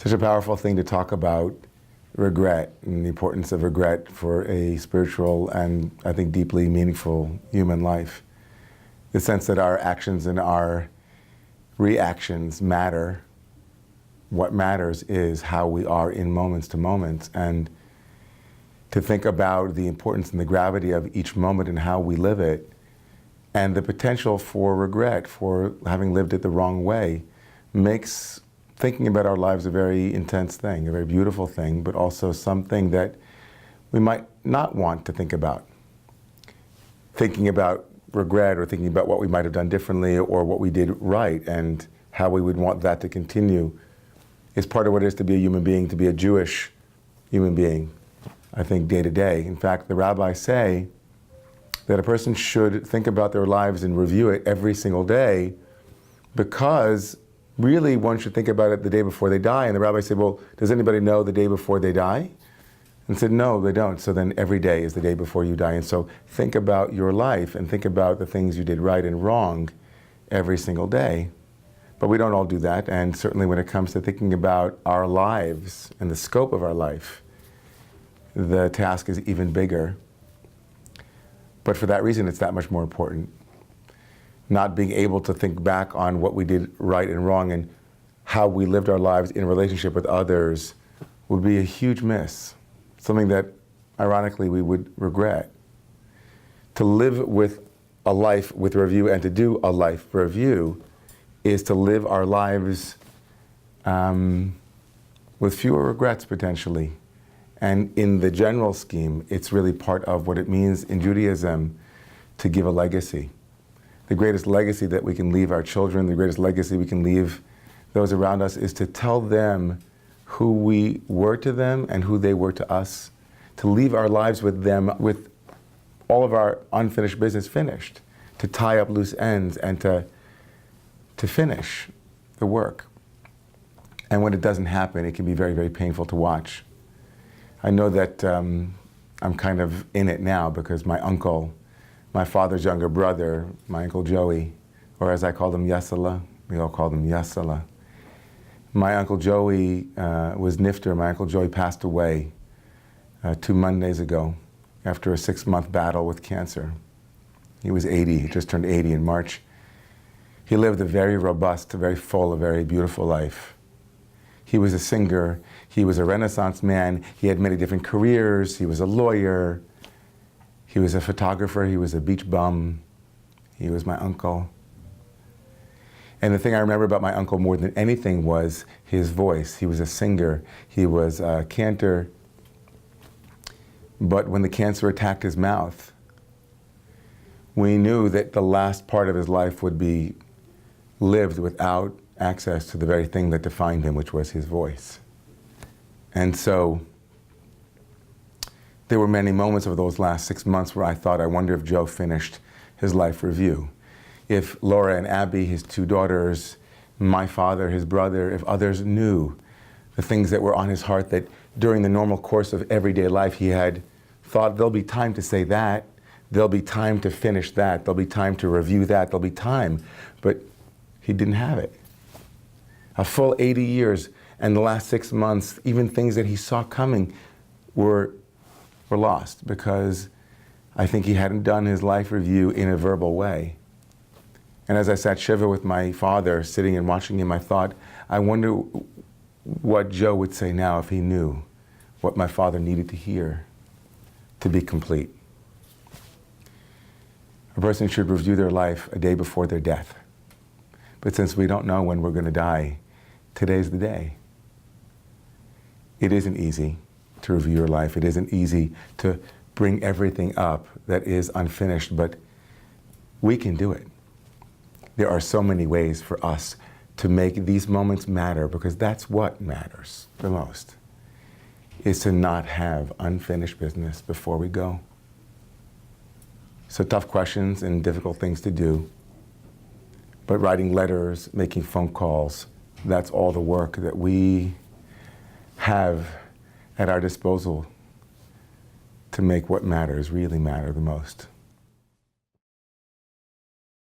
Such a powerful thing to talk about regret and the importance of regret for a spiritual and, I think, deeply meaningful human life. The sense that our actions and our reactions matter. What matters is how we are in moments to moments, and to think about the importance and the gravity of each moment and how we live it, and the potential for regret, for having lived it the wrong way, makes thinking about our lives a very intense thing, a very beautiful thing, but also something that we might not want to think about. Thinking about regret or thinking about what we might have done differently or what we did right and how we would want that to continue is part of what it is to be a human being, to be a Jewish human being, I think, day to day. In fact, the rabbis say that a person should think about their lives and review it every single day, because really one should think about it the day before they die. And the rabbis said, well, does anybody know the day before they die? And said, no, they don't. So then every day is the day before you die. And so think about your life and think about the things you did right and wrong every single day. But we don't all do that. And certainly when it comes to thinking about our lives and the scope of our life, the task is even bigger. But for that reason, it's that much more important. Not being able to think back on what we did right and wrong and how we lived our lives in relationship with others would be a huge miss. Something that, ironically, we would regret. To live with a life with review and to do a life review is to live our lives with fewer regrets, potentially. And in the general scheme, it's really part of what it means in Judaism to give a legacy. The greatest legacy that we can leave our children, the greatest legacy we can leave those around us, is to tell them who we were to them and who they were to us, to leave our lives with them with all of our unfinished business finished, to tie up loose ends and to finish the work. And when it doesn't happen, it can be very, very painful to watch. I know that I'm kind of in it now because my uncle, my father's younger brother, my Uncle Joey, or as I called him, Yassala, we all called him Yassala. My Uncle Joey was Nifter. My Uncle Joey passed away 2 Mondays ago after a 6-month battle with cancer. He was 80, he just turned 80 in March. He lived a very robust, a very full, a very beautiful life. He was a singer, he was a Renaissance man, he had many different careers, he was a lawyer, he was a photographer, he was a beach bum, he was my uncle. And the thing I remember about my uncle more than anything was his voice. He was a singer, he was a cantor, but when the cancer attacked his mouth, we knew that the last part of his life would be lived without access to the very thing that defined him, which was his voice. And so there were many moments over those last 6 months where I thought, I wonder if Joe finished his life review. If Laura and Abby, his 2 daughters, my father, his brother, if others knew the things that were on his heart that during the normal course of everyday life he had thought, there'll be time to say that, there'll be time to finish that, there'll be time to review that, there'll be time. But he didn't have it. A full 80 years, and the last 6 months, even things that he saw coming were lost because I think he hadn't done his life review in a verbal way. And as I sat Shiva with my father, sitting and watching him, I thought, I wonder what Joe would say now if he knew what my father needed to hear to be complete. A person should review their life a day before their death. But since we don't know when we're going to die, today's the day. It isn't easy to review your life. It isn't easy to bring everything up that is unfinished, but we can do it. There are so many ways for us to make these moments matter, because that's what matters the most, is to not have unfinished business before we go. So tough questions and difficult things to do, but writing letters, making phone calls, that's all the work that we have at our disposal to make what matters really matter the most.